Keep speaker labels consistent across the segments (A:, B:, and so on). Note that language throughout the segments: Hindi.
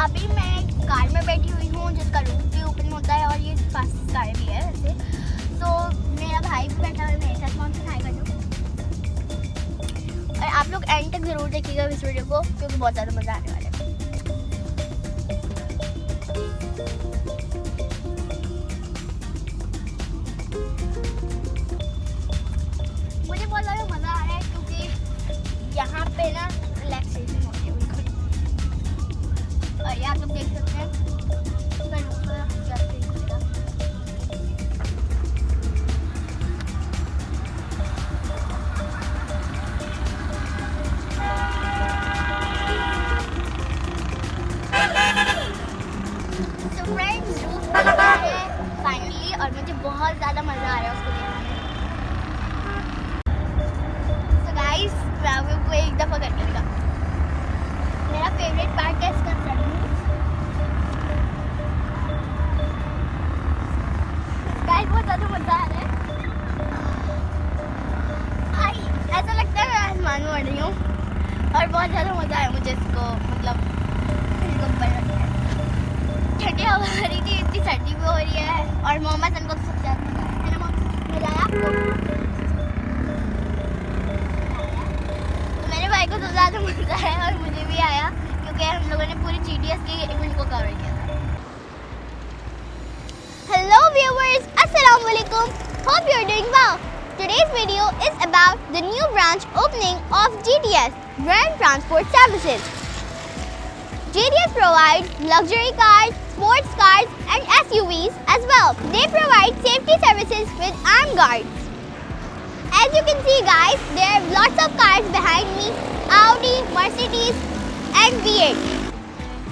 A: अभी मैं कार में बैठी हुई हूँ जिसका रूफ भी ओपन होता है और ये पास कार भी है वैसे। तो मेरा भाई भी बैठा हुआ है मेरे साथ, मैं उनसे हाय कर दूँ। और आप लोग एंड तक ज़रूर देखिएगा इस वीडियो को क्योंकि बहुत ज़्यादा मज़ा आने वाला है। मुझे बहुत ज़्यादा मज़ा आ रहा है क्योंकि यहाँ पे ना रिलैक्सेशन होती है बिल्कुल। और ये आप लोग देख सकते हैं फाइनली, और मुझे बहुत ज़्यादा मज़ा आ रहा है उसको देखने में। So guys, मैं आपको एक दफ़ा करने का मेरा फेवरेट पार्ट है इसका सनरूफ। गाइस बहुत ज़्यादा मज़ा आ रहा है। ऐसा लगता है मैं आसमान में उड़ रही हूँ और बहुत ज़्यादा मज़ा आया मुझे इसको, मतलब इसको ऊपर रखने में। ठंडी हवा आ रही थी, इतनी सर्दी भी हो रही है और मोहम्मद सन को सबसे ज़्यादा मज़ा आया है ना मोहम्मद? मज़ा आया आपको? मेरे भाई को सबसे ज़्यादा मज़ा आया और मुझे भी आया क्योंकि हम लोगों ने पूरी GTS के इवेंट को कवर किया था। हेलो व्यूअर्स, अस्सलाम वालेकुम, hope you are doing well. Today's video is about the new branch opening of GTS, Grand Transport Services. GTS provides luxury cars, sports cars and SUVs as well. They provide safety services with armed guards. As you can see guys, there are lots of cars behind me, Audi, Mercedes and V8.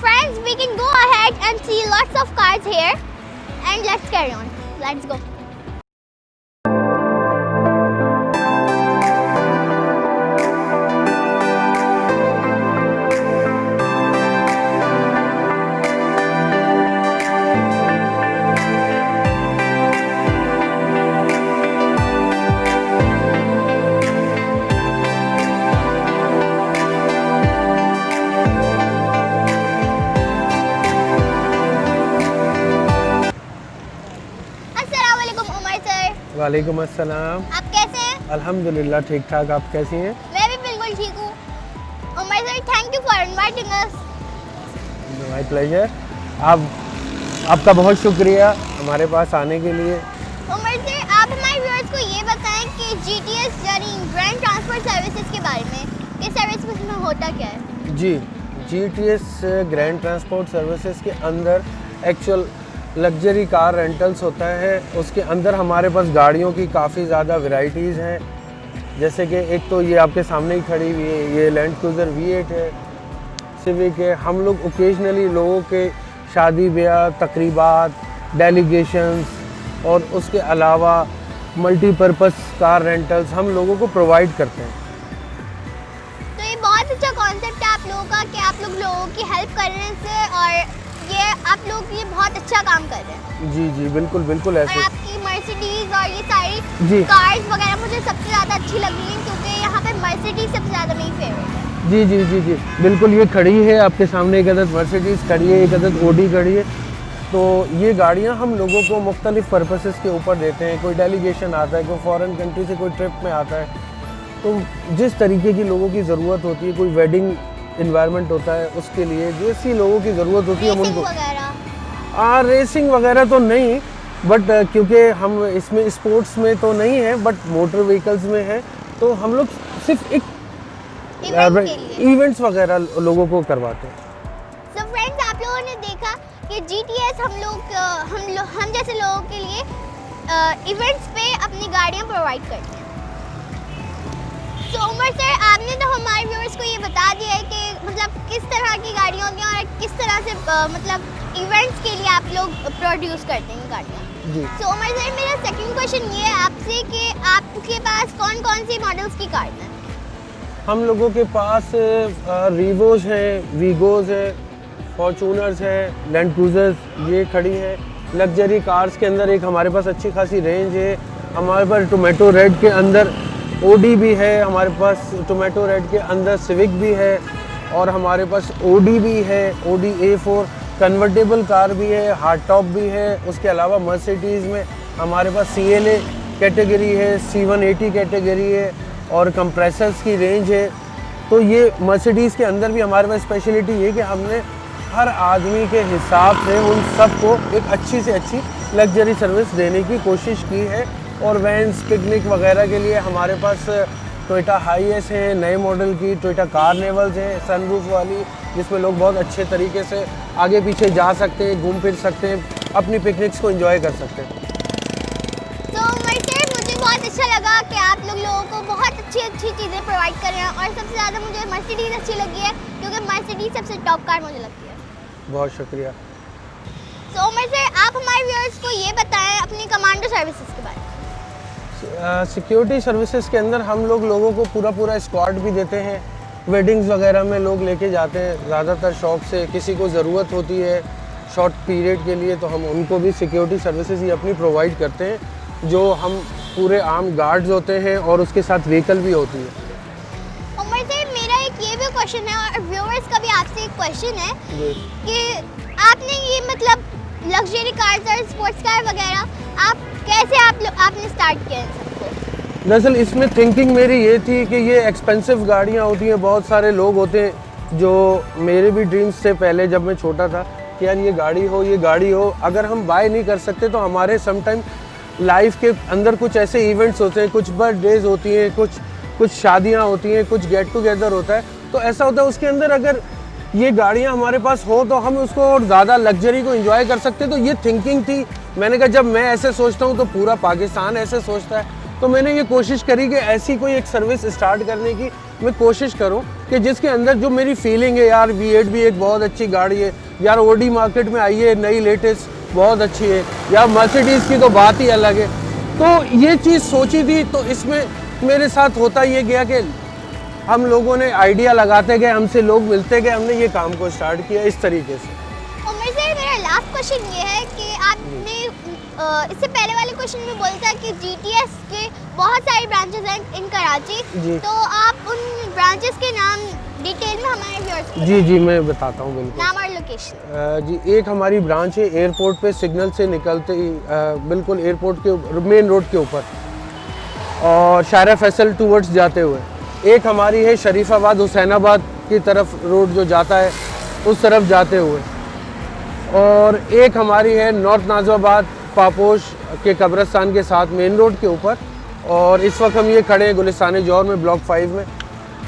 A: Friends, we can go ahead and see lots of cars here and let's carry on. Let's go.
B: वालेकुम अस्सलाम।
A: आप कैसे हैं?
B: अल्हम्दुलिल्लाह ठीक ठाक, आप कैसी हैं?
A: मैं भी बिल्कुल ठीक हूँ। Umar sir, thank you for inviting us.
B: My pleasure. आपका बहुत शुक्रिया हमारे पास आने के लिए।
A: उमर सर, आप हमारे व्यूअर्स को ये बताएं कि GTS यानी ग्रैंड ट्रांसपोर्ट सर्विसेज के बारे में, इस सर्विस में होता क्या है?
B: जी, GTS ग्रैंड ट्रांसपोर्ट सर्विसेज के अंदर एक्चुअल लग्जरी कार रेंटल्स होता है। उसके अंदर हमारे पास गाड़ियों की काफ़ी ज़्यादा वैरायटीज़ हैं, जैसे कि एक तो ये आपके सामने ही खड़ी हुई है, ये लैंड क्रूज़र V8 है, सिविक है। हम लोग ओकेजनली लोगों के शादी ब्याह, तकरीबात, डेलीगेशंस और उसके अलावा मल्टीपर्पज़ कार रेंटल्स हम लोगों को प्रोवाइड करते हैं।
A: तो ये बहुत अच्छा कॉन्सेप्ट है आप लोगों का कि आप लोगों की हेल्प करने से, और ये आप लोग ये बहुत अच्छा काम कर रहे हैं।
B: जी जी बिल्कुल बिल्कुल ऐसे।
A: और आपकी मर्सिडीज और ये सारी कार्स वगैरह मुझे सबसे ज़्यादा अच्छी लग रही है क्योंकि यहाँ पे मर्सिडीज सबसे ज़्यादा मेरी फेवरेट है।
B: जी जी जी जी बिल्कुल, ये खड़ी है आपके सामने, एक अदद मर्सिडीज खड़ी है, एक अदद ऑडी खड़ी है। तो ये गाड़ियाँ हम लोगों को मुख्तलिफ पर्पसेस के ऊपर देते हैं। कोई डेलीगेशन आता है, कोई फॉरेन कंट्री से कोई ट्रिप में आता है, तो जिस तरीके की लोगों की ज़रूरत होती है, कोई वेडिंग इन्वायरमेंट होता है, उसके लिए जैसी लोगों की ज़रूरत होती है हम उनको। रेसिंग वगैरह तो नहीं, बट क्योंकि हम इसमें स्पोर्ट्स में तो नहीं है, बट मोटर व्हीकल्स में है, तो हम लोग सिर्फ एक इवेंट्स वगैरह लोगों को करवाते हैं।
A: So friends, आप लोगों ने देखा कि GTS हम जैसे लोगों के लिए इवेंट्स पे अपनी गाड़ियाँ प्रोवाइड करते हैं। तो उमर सर, आपने तो हमारे व्यूअर्स को ये बता दिया है कि मतलब किस तरह की गाड़ियाँ होती हैं और किस तरह से मतलब इवेंट्स के लिए आप लोग प्रोड्यूस करते हैं गाड़ियाँ।
B: जी।
A: तो उमर सर, मेरा सेकंड क्वेश्चन ये है आपसे कि आपके पास कौन कौन सी मॉडल्स की कार हैं?
B: हम लोगों के पास रीवोज हैं, वीगोज है, फॉर्चूनर्स है, लैंड क्रूजर्स ये खड़ी हैं। लग्जरी कार्स के अंदर एक हमारे पास अच्छी खासी रेंज है। हमारे पास टोमेटो रेड के अंदर ओडी भी है, हमारे पास टोमेटो रेड के अंदर सिविक भी है, और हमारे पास ओडी भी है, ओडी A4 कन्वर्टेबल कार भी है, हार्ड टॉप भी है। उसके अलावा मर्सिडीज़ में हमारे पास CLA कैटेगरी है, C180 कैटेगरी है और कंप्रेसर्स की रेंज है। तो ये मर्सिडीज़ के अंदर भी हमारे पास स्पेशलिटी ये कि हमने हर आदमी के हिसाब से उन सबको एक अच्छी से अच्छी लग्जरी सर्विस देने की कोशिश की है। और वैन्स, पिकनिक वगैरह के लिए हमारे पास टोयोटा हाईएस है नए मॉडल की, टोयोटा कार्निवल्स है सनरूफ वाली, जिसमें लोग बहुत अच्छे तरीके से आगे पीछे जा सकते हैं, घूम फिर सकते हैं, अपनी पिकनिक्स को एंजॉय कर सकते हैं।
A: तो मुझे बहुत अच्छा लगा कि आप लोगों को बहुत अच्छी चीज़ें प्रोवाइड कर रहे हैं और सबसे ज़्यादा मुझे मर्सिडीज़ अच्छी लगी है क्योंकि मर्सिडीज़ सबसे टॉप कार मुझे लगती है।
B: बहुत शुक्रिया।
A: तो आप हमारे व्यूअर्स को ये बताएं अपनी कमांडो सर्विसेज के बारे में।
B: सिक्योरिटी सर्विसेज के अंदर हम लोगों को पूरा स्क्वाड भी देते हैं। वेडिंग्स वगैरह में लोग लेके जाते हैं ज़्यादातर शौक से, किसी को ज़रूरत होती है शॉर्ट पीरियड के लिए तो हम उनको भी सिक्योरिटी सर्विसेज ही अपनी प्रोवाइड करते हैं, जो हम पूरे आर्म गार्ड्स होते हैं और उसके साथ व्हीकल भी होती है।
A: उमर से मेरा एक ये भी क्वेश्चन है और व्यूअर्स का भी आपसे एक क्वेश्चन है कि आपने ये मतलब लग्जरी कार्स और स्पोर्ट्स कार वगैरह आपने स्टार्ट किया इन सबको?
B: दरअसल इसमें थिंकिंग मेरी ये थी कि ये एक्सपेंसिव गाड़ियाँ होती हैं, बहुत सारे लोग होते हैं जो मेरे भी ड्रीम्स से पहले जब मैं छोटा था कि यार ये गाड़ी हो, अगर हम बाय नहीं कर सकते तो हमारे समटाइम लाइफ के अंदर कुछ ऐसे इवेंट्स होते हैं, कुछ बर्थडेज होती हैं, कुछ शादियाँ होती हैं, कुछ गेट टुगेदर होता है, तो ऐसा होता है उसके अंदर अगर ये गाड़ियाँ हमारे पास हो तो हम उसको और ज़्यादा लग्जरी को एंजॉय कर सकते। तो ये थिंकिंग थी। मैंने कहा जब मैं ऐसे सोचता हूँ तो पूरा पाकिस्तान ऐसे सोचता है, तो मैंने ये कोशिश करी कि ऐसी कोई एक सर्विस स्टार्ट करने की मैं कोशिश करूँ कि जिसके अंदर जो मेरी फीलिंग है, यार V8 भी एक बहुत अच्छी गाड़ी है, यार ओडी मार्केट में आई है नई लेटेस्ट बहुत अच्छी है, या मर्सिडीज़ की तो बात ही अलग है। तो ये चीज़ सोची थी, तो इसमें मेरे साथ होता ये गया कि हम लोगों ने आइडिया लगाते गए, हमसे लोग मिलते गए, हमने ये काम को स्टार्ट किया इस तरीके से।
A: उमर से मेरा लास्ट क्वेश्चन ये है कि आपने इससे पहले वाले क्वेश्चन में बोला था कि GTS के बहुत सारे ब्रांचेस हैं इन कराची, तो आप उन ब्रांचेस के नाम डिटेल में हमारे व्यूअर्स को
B: जी मैं बताता हूँ बिल्कुल।
A: नाम और लोकेशन।
B: जी एक हमारी ब्रांच है एयरपोर्ट पे सिग्नल से निकलते ही बिल्कुल एयरपोर्ट के मेन रोड के ऊपर और शायरा फैसल टूवर्ड्स जाते हुए। एक हमारी है शरीफाबाद हुसैनाबाद की तरफ रोड जो जाता है उस तरफ जाते हुए, और एक हमारी है नॉर्थ नाज़िमाबाद पापोश के कब्रिस्तान के साथ मेन रोड के ऊपर, और इस वक्त हम ये खड़े हैं गुलिस्तान जौहर में ब्लॉक 5 में।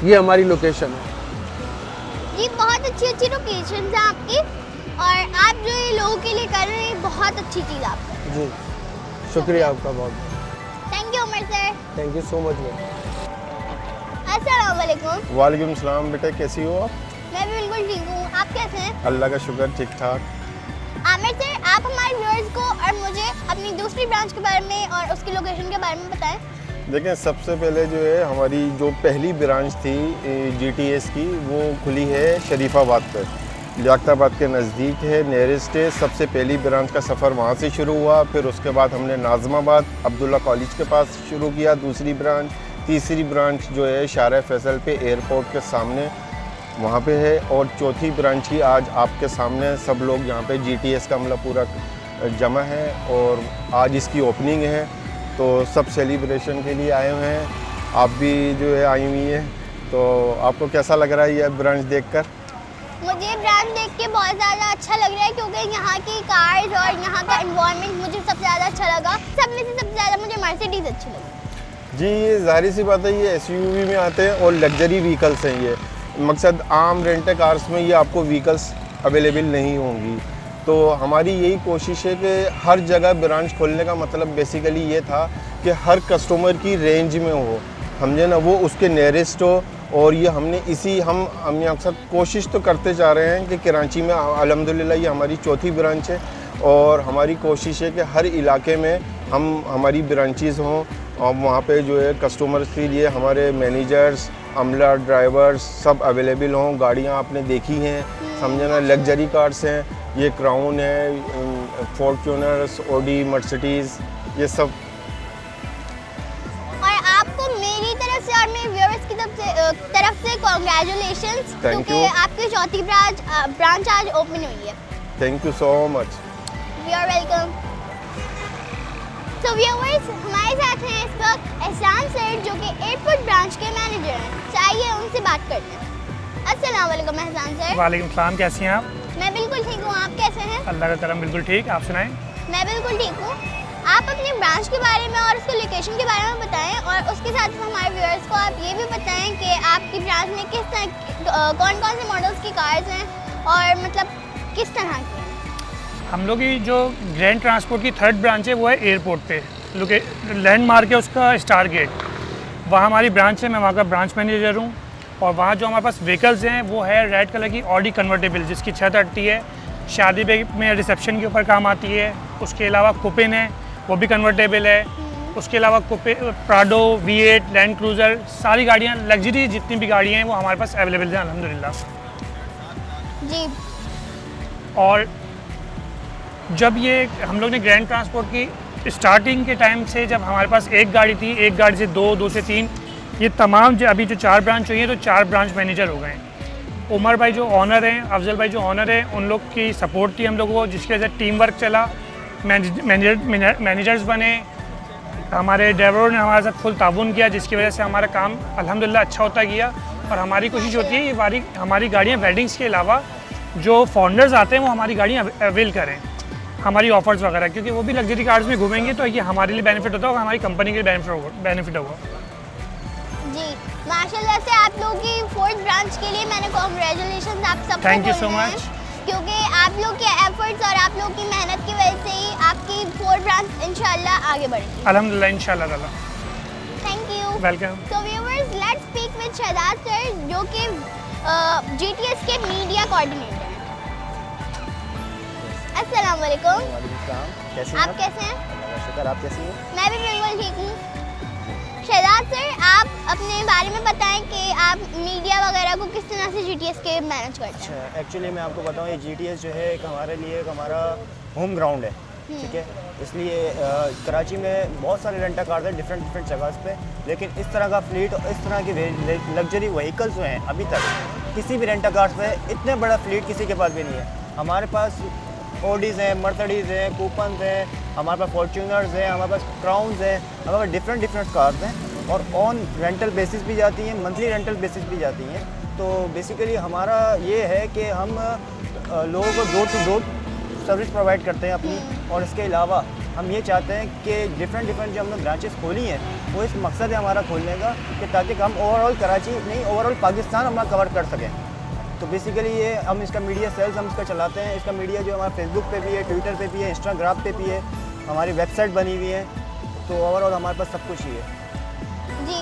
B: ये हमारी लोकेशन है।
A: ये बहुत अच्छी लोकेशन है आपकी और आप जो ये लोगों के लिए कर रहे हैं बहुत अच्छी चीज़ आपका।
B: जी शुक्रिया आपका बहुत।
A: Thank you Umar sir.
B: Thank you so much.
A: अस्सलाम वालेकुम।
C: वालेकुम सलाम। बेटा कैसी हो आप?
A: मैं भी बिल्कुल ठीक हूँ, आप कैसे हैं?
C: अल्लाह का शुक्र, ठीक ठाक।
A: आमिर सर, आप हमारे व्यूअर्स को और मुझे अपनी दूसरी ब्रांच के बारे में और उसकी लोकेशन के बारे में बताएं।
C: देखें, सबसे पहले जो है हमारी जो पहली ब्रांच थी GTS की, वो खुली है शरीफाबाद पर, लियाकताबाद के नज़दीक है, नियरेस्ट है। सबसे पहली ब्रांच का सफ़र वहाँ से शुरू हुआ। फिर उसके बाद हमने नाज़िमाबाद अब्दुल्ला कॉलेज के पास शुरू किया दूसरी ब्रांच। तीसरी ब्रांच जो है शायरा फैसल पे एयरपोर्ट के सामने वहाँ पे है, और चौथी ब्रांच ही आज आपके सामने सब लोग यहाँ पे GTS का मतलब पूरा जमा है और आज इसकी ओपनिंग है, तो सब सेलिब्रेशन के लिए आए हुए हैं। आप भी जो है आई हुई हैं, तो आपको कैसा लग रहा है ये ब्रांच देखकर?
A: मुझे ब्रांच देख के बहुत ज़्यादा अच्छा लग रहा है क्योंकि यहाँ की कार्स और यहाँ का एनवायरनमेंट मुझे सबसे ज़्यादा अच्छा लगा। सब में से सबसे ज़्यादा मुझे मर्सिडीज़ अच्छी लगी।
C: जी, ये ज़ाहिर सी बात है, ये SUV में आते हैं और लग्जरी व्हीकल्स हैं। ये मकसद आम रेंट कार्स में ये आपको व्हीकल्स अवेलेबल नहीं होंगी। तो हमारी यही कोशिश है कि हर जगह ब्रांच खोलने का मतलब बेसिकली ये था कि हर कस्टमर की रेंज में हो, समझे ना, वो उसके नियरेस्ट हो। और ये हमने अक्सर कोशिश तो करते जा रहे हैं कि कराची में अल्हम्दुलिल्लाह ये हमारी चौथी ब्रांच है, और हमारी कोशिश है कि हर इलाके में हमारी ब्रांचेज़ हों और वहाँ पे जो है कस्टमर्स के लिए हमारे मैनेजर्स, अमला, ड्राइवर्स सब अवेलेबल हों। गाड़ियाँ आपने देखी हैं, समझे ना, लग्जरी कार्स हैं, ये क्राउन है, फॉर्च्यूनर्स, ओडी, मर्सिडीज़, ये सब।
A: और आपको मेरी तरफ से और मेरे व्यूअर्स की तरफ से कॉन्ग्रेचुलेशंस,
C: Thank
A: क्योंकि
C: you.
A: आपकी चौथी ब्रांच आज ओपन हुई है।
C: Thank you so much.
A: We are welcome. तो व्यूअर्स, हमारे साथ हैं इस वक्त एहसान सर, जो कि एयरपोर्ट ब्रांच के मैनेजर हैं। चाहिए उनसे बात करते हैं। अस्सलाम वालेकुम एहसान सर।
D: वालेकुम सलाम, कैसी हैं आप?
A: मैं बिल्कुल ठीक हूँ, आप कैसे हैं?
D: अल्लाह का करम, बिल्कुल ठीक। आप सुनाएं।
A: मैं बिल्कुल ठीक हूँ। आप अपने ब्रांच के बारे में और उसकी लोकेशन के बारे में बताएं, और उसके साथ हमारे व्यूअर्स को आप ये भी बताएं कि आपकी ब्रांच में किस तरह कौन-कौन से मॉडल्स की कार्स हैं और मतलब किस तरह की हैं।
D: हम लोग की जो ग्रैंड ट्रांसपोर्ट की थर्ड ब्रांच है वो है एयरपोर्ट पे, लैंडमार्क है उसका स्टार गेट, वहाँ हमारी ब्रांच है। मैं वहाँ का ब्रांच मैनेजर हूँ। और वहाँ जो हमारे पास व्हीकल्स हैं वो है रेड कलर की ऑडी कन्वर्टेबल, जिसकी छत अटती है, शादी में रिसेप्शन के ऊपर काम आती है। उसके अलावा कुपिन है, वो भी कन्वर्टेबल है। उसके अलावा प्राडो, V8, लैंड क्रूज़र, सारी गाड़ियाँ लग्जरी जितनी भी गाड़ियाँ हैं वो हमारे पास अवेलेबल हैं अल्हम्दुलिल्लाह।
A: जी।
D: और जब ये हम लोग ने ग्रैंड ट्रांसपोर्ट की स्टार्टिंग के टाइम से, जब हमारे पास एक गाड़ी थी, एक गाड़ी से दो से तीन, ये तमाम अभी जो 4 ब्रांच हुई हैं तो 4 ब्रांच मैनेजर हो गए हैं। उमर भाई जो ऑनर हैं, अफजल भाई जो ऑनर हैं, उन लोग की सपोर्ट थी हम लोगों को, जिसकी वजह से टीम वर्क चला, मैनेजर्स बने। हमारे ड्राइवरों ने हमारे साथ फुल ताउन किया, जिसकी वजह से हमारा काम अल्हम्दुलिल्लाह अच्छा होता गया। और हमारी कोशिश होती है ये हमारी गाड़ियाँ वेडिंग्स के अलावा जो फॉरनर्स आते हैं वो हमारी गाड़ियाँ अवेल करें, हमारी ऑफर्स वगैरह, क्योंकि वो भी लग्जरी कार्स में घूमेंगे तो ये हमारे लिए बेनिफिट होता होगा, हमारी कंपनी के लिए बेनिफिट होगा।
A: जी, माशाल्लाह से आप लोगों की 4th ब्रांच के लिए मैंने कांग्रेचुलेशंस आप सबको।
D: थैंक यू सो
A: बोलना है,
D: मच।
A: क्योंकि आप लोग के एफर्ट्स और आप लोग की मेहनत की वजह से ही आपकी 4th ब्रांच इंशाल्लाह आगे बढ़ेगी।
D: अल्हम्दुलिल्लाह, इंशाल्लाह ताला।
A: Thank you.
D: वेलकम।
A: तो viewers, let's speak with Shahzad sir, जो कि GTS के मीडिया कोऑर्डिनेटर हैं। अस्सलाम वालेकुम।
E: कैसे
A: आप कैसे हैं?
E: अल्लाह का शुक्र, आप कैसी हैं?
A: मैं भी बिल्कुल ठीक हूँ। शहजाद सर, आप अपने बारे में बताएं कि आप मीडिया वगैरह को किस तरह से GTS के मैनेज करते हैं।
E: अच्छा, एक्चुअली मैं आपको बताऊं, ये GTS जो है एक हमारे लिए एक हमारा होम ग्राउंड है, ठीक है। इसलिए कराची में बहुत सारे रेंटा कार्स हैं डिफरेंट जगह पे, लेकिन इस तरह का फ्लीट और इस तरह की लग्जरी व्हीकल्स जो हैं अभी तक किसी भी रेंटा कार्स में इतने बड़ा फ्लीट किसी के पास भी नहीं है। हमारे पास ऑडीज़ हैं, मर्सिडीज़ हैं, कूपन्स हैं, हमारे पास फॉर्च्यूनर्स हैं, हमारे पास क्राउन्स हैं, हमारे पास डिफरेंट कार्स हैं, और ऑन रेंटल बेसिस भी जाती हैं, मंथली रेंटल बेसिस भी जाती हैं। तो बेसिकली हमारा ये है कि हम लोगों को door to door service provide करते हैं अपनी, और इसके अलावा हम ये चाहते हैं कि डिफरेंट जो हमने ब्रांचेस खोली हैं वो इस मकसद है हमारा खोलने का कि ताकि हम ओवरऑल कराची नहीं, ओवरऑल पाकिस्तान हमारा कवर कर सकें। तो बेसिकली ये हम इसका मीडिया सेल्स हम इसका चलाते हैं। इसका मीडिया जो हमारा फेसबुक पे भी है, ट्विटर पे भी है, इंस्टाग्राम पे भी है, हमारी वेबसाइट बनी हुई है। तो ओवरऑल हमारे पास सब कुछ ही है।
A: जी,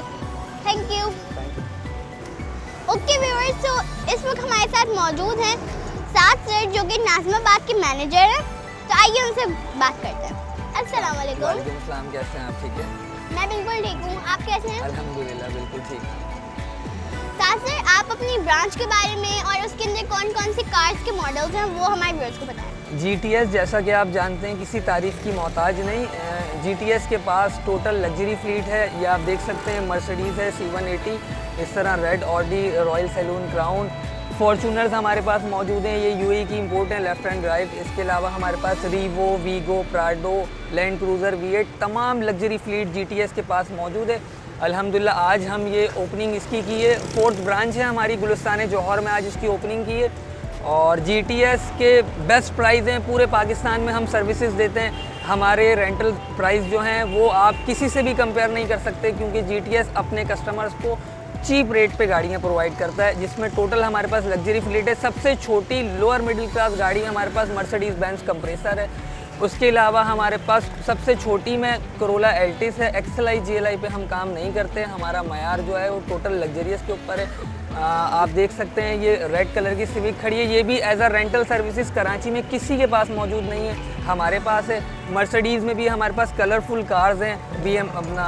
A: thank you.
E: Thank you.
A: Okay viewers, तो इस वक्त हमारे साथ मौजूद हैं साथ सर, जो कि नाज़िमाबाद के मैनेजर हैं। तो आइए उनसे बात करते हैं। अस्सलाम वालेकुम।
F: वालेकुम सलाम, कैसे हैं आप? ठीक है,
A: मैं बिल्कुल ठीक हूँ, आप कैसे हैं?
F: अल्हम्दुलिल्लाह बिल्कुल ठीक।
A: साथ सर, आप अपनी ब्रांच के बारे में और उसके अंदर कौन-कौन सी कार्स के मॉडल्स हैं वो हमारे व्यूअर्स को बताएं।
F: GTS जैसा कि आप जानते हैं किसी तारीफ़ की मोहताज नहीं। GTS के पास टोटल लग्जरी फ्लीट है, ये आप देख सकते हैं। मर्सिडीज़ है C180, इस तरह red Audi, Royal Saloon, Crown, Fortuners हमारे पास मौजूद हैं, ये UAE की इंपोर्ट हैं, लेफ़्ट एंड राइट। इसके अलावा हमारे पास Revo, Vigo, Prado, Land Cruiser, V8, तमाम लग्जरी फ्लीट GTS के पास मौजूद है। अल्हम्दुलिल्लाह आज हम ये ओपनिंग इसकी की है, 4th ब्रांच है हमारी गुलिस्तान जौहर में, आज इसकी ओपनिंग की है। और GTS के बेस्ट प्राइस हैं, पूरे पाकिस्तान में हम सर्विसेज देते हैं। हमारे रेंटल प्राइस जो हैं वो आप किसी से भी कंपेयर नहीं कर सकते, क्योंकि GTS अपने कस्टमर्स को चीप रेट पे गाड़ियाँ प्रोवाइड करता है, जिसमें टोटल हमारे पास लग्जरी फ्लीट है। सबसे छोटी लोअर मिडिल क्लास गाड़ी हमारे पास मर्सिडीज़ बेंज कंप्रेसर है। उसके अलावा हमारे पास सबसे छोटी में कोरोला एल्टिस है। XLI GLI पे हम काम नहीं करते, हमारा मयार जो है वो टोटल लग्जरियस के ऊपर है। आप देख सकते हैं ये रेड कलर की सिविक खड़ी है, ये भी as a rental services Karachi में किसी के पास मौजूद नहीं है, हमारे पास है। मर्सिडीज़ में भी हमारे पास कलरफुल कार्स हैं, BM अपना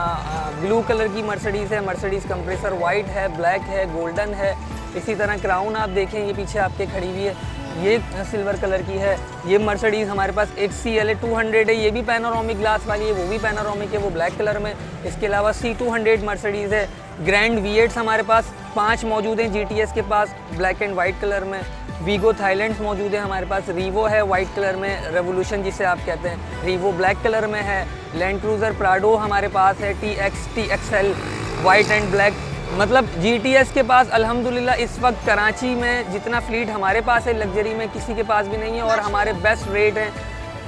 F: ब्लू कलर की मर्सिडीज़ है, मर्सिडीज़ कंप्रेसर वाइट है, ब्लैक है, गोल्डन है। इसी तरह क्राउन आप देखें, ये पीछे आपके खड़ी हुई है, ये सिल्वर कलर की है। ये मर्सिडीज़ हमारे पास XCLA 200 है, ये भी पैनोरामिक ग्लास वाली है, वो भी पैनोरामिक है, वो ब्लैक कलर में। इसके अलावा C200 मर्सिडीज़ है, ग्रैंड V8 हमारे पास 5 मौजूद हैं GTS के पास ब्लैक एंड वाइट कलर में। वीगो थाईलैंड मौजूद है हमारे पास, रीवो है वाइट कलर में, रेवोल्यूशन जिसे आप कहते हैं, रीवो ब्लैक कलर में है, लैंड क्रूज़र प्राडो हमारे पास है, TX, TXL white and black. मतलब GTS के पास अल्हम्दुलिल्लाह इस वक्त कराची में जितना फ्लीट हमारे पास है लग्जरी में किसी के पास भी नहीं है और हमारे बेस्ट रेट हैं।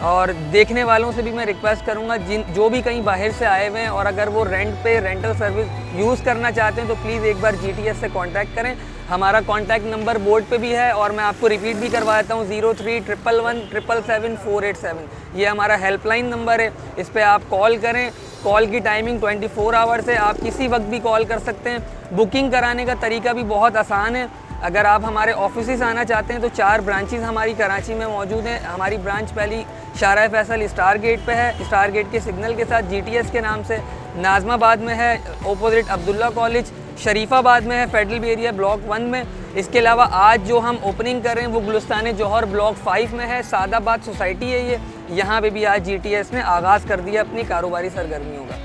F: और देखने वालों से भी मैं रिक्वेस्ट करूंगा जो भी कहीं बाहर से आए हुए हैं और अगर वो रेंट पे रेंटल सर्विस यूज़ करना चाहते हैं तो प्लीज़ एक बार GTS से कांटेक्ट करें। हमारा कांटेक्ट नंबर बोर्ड पे भी है और मैं आपको रिपीट भी करवा देता हूँ, 0311177487। ये हमारा हेल्पलाइन नंबर है, इस पर आप कॉल करें। कॉल की टाइमिंग 24 आवर्स है, आप किसी वक्त भी कॉल कर सकते हैं। बुकिंग कराने का तरीका भी बहुत आसान है। अगर आप हमारे ऑफिस आना चाहते हैं तो 4 ब्रांचेस हमारी कराची में मौजूद हैं। हमारी ब्रांच पहली शारा फैसल स्टार गेट पे है, स्टार गेट के सिग्नल के साथ GTS के नाम से। नाज़माबाद में है ओपोजिट अब्दुल्ला कॉलेज, शरीफाबाद में है फेडरल एरिया ब्लॉक 1 में। इसके अलावा आज जो हम ओपनिंग कर रहे हैं वो गुलिस्तान जौहर ब्लॉक 5 में है, सादाबाद सोसाइटी है ये। यहाँ पे भी आज GTS ने आगाज़ कर दिया अपनी कारोबारी सरगर्मियों का।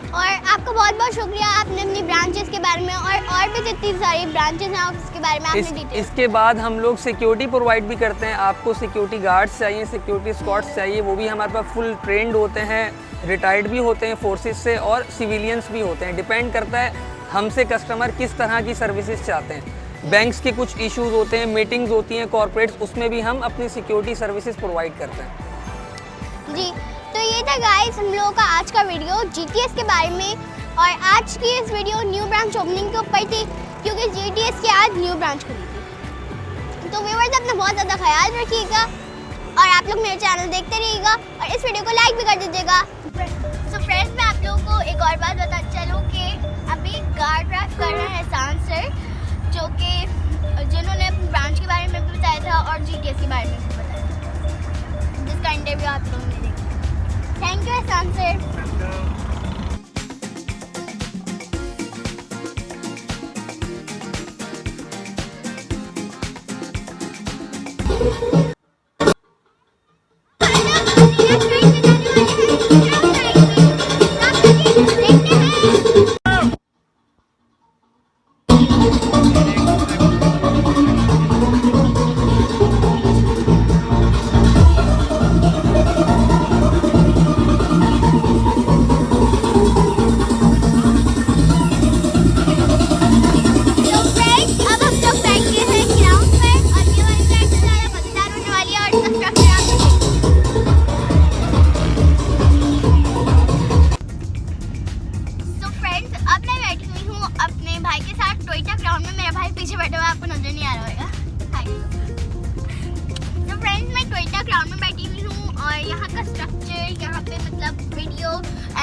A: और आपका बहुत बहुत शुक्रिया, आपने अपनी ब्रांचेस के बारे में और भी जितनी सारी ब्रांचेस हैं उसके बारे में आपने डिटेल।
F: इसके बाद हम लोग सिक्योरिटी प्रोवाइड भी करते हैं। आपको सिक्योरिटी गार्ड्स चाहिए, सिक्योरिटी स्क्वाड्स चाहिए, वो भी हमारे पास फुल ट्रेंड होते हैं, रिटायर्ड भी होते हैं फोर्सेस से और सिविलियंस भी होते हैं। डिपेंड करता है हमसे कस्टमर किस तरह की सर्विसेज चाहते हैं। बैंक्स के कुछ इश्यूज़ होते हैं, मीटिंग्स होती हैं कॉर्पोरेट्स, उसमें भी हम अपनी सिक्योरिटी सर्विसेज प्रोवाइड करते हैं।
A: जी, तो ये था गाइस हम लोगों का आज का वीडियो GTS के बारे में। और आज की इस वीडियो न्यू ब्रांच ओपनिंग के ऊपर थी क्योंकि GTS की आज न्यू ब्रांच खुली थी। तो व्यूअर्स अपना बहुत ज़्यादा ख्याल रखिएगा और आप लोग मेरे चैनल देखते रहिएगा और इस वीडियो को लाइक भी कर दीजिएगा। सो फ्रेंड्स, मैं आप लोगों को एक और बात बता चलूँ कि अभी गार्ड ड्राइव कर रहे हैं एहसान सर, जिन्होंने अपनी ब्रांच के बारे में भी बताया था और GTS के बारे में भी बताया था, जिसका इंटरव्यू आप लोगों ने देखा। थैंक यू एहसान सर।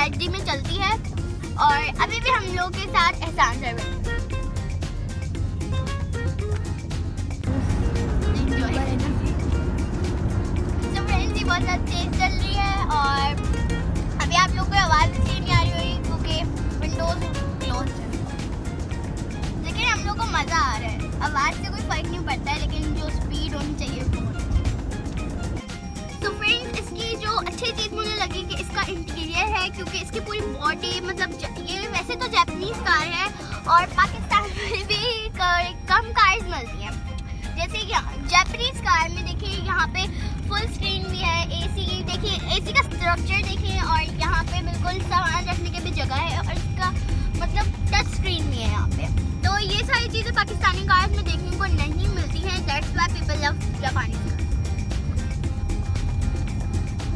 A: एचडी में चलती है और अभी भी हम लोग के साथ एहसान सर बैठे हैं। तो फ्रेंड्स ये बहुत ज़्यादा तेज चल रही है और अभी आप लोगों को आवाज़ इसलिए नहीं आ रही होगी क्योंकि विंडोज क्लोज है, लेकिन हम लोग को मज़ा आ रहा है। आवाज़ से कोई फ़र्क नहीं पड़ता है, लेकिन जो स्पीड होनी चाहिए वो। तो फ्रेंड्स इसकी जो अच्छी चीज़ मुझे लगी कि इसका इंटीरियर है, क्योंकि इसकी पूरी बॉडी मतलब ये वैसे तो जापानीज़ कार है और पाकिस्तान में भी कम कार्स मिलती हैं। जैसे जापानीज़ कार में देखिए यहाँ पे फुल स्क्रीन भी है, एसी देखिए, एसी का स्ट्रक्चर देखिए और यहाँ पे बिल्कुल सामान रखने की भी जगह है और इसका मतलब टच स्क्रीन भी है यहाँ पे। तो ये सारी चीज़ें पाकिस्तानी कार्स में देखने को नहीं मिलती हैं। That's why people love Japanese car,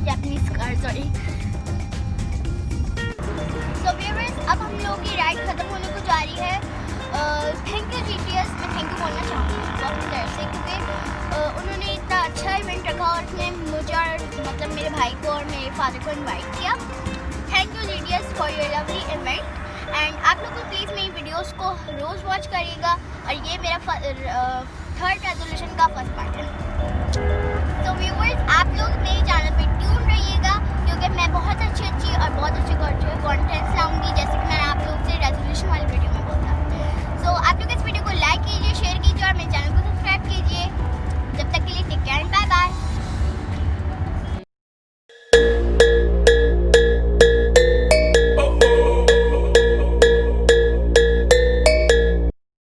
A: Japanese car sorry. So viewers अब हम लोगों की राइड ख़त्म होने को जा रही है। थैंक यू GTS, मैं थैंक यू बोलना चाहूँगी अपनी तरफ से, क्योंकि उन्होंने इतना अच्छा इवेंट रखा और उसने मुझे और मतलब मेरे भाई को और मेरे फादर को इनवाइट किया। Thank you GTS for your lovely event. And आप लोग प्लीज़ मेरी वीडियोस को रोज़ वॉच करिएगा और ये मेरा थर्ड रेजोल्यूशन का फर्स्ट पार्ट है। तो व्यूअर्स आप लोग मेरे चैनल पे ट्यून रहिएगा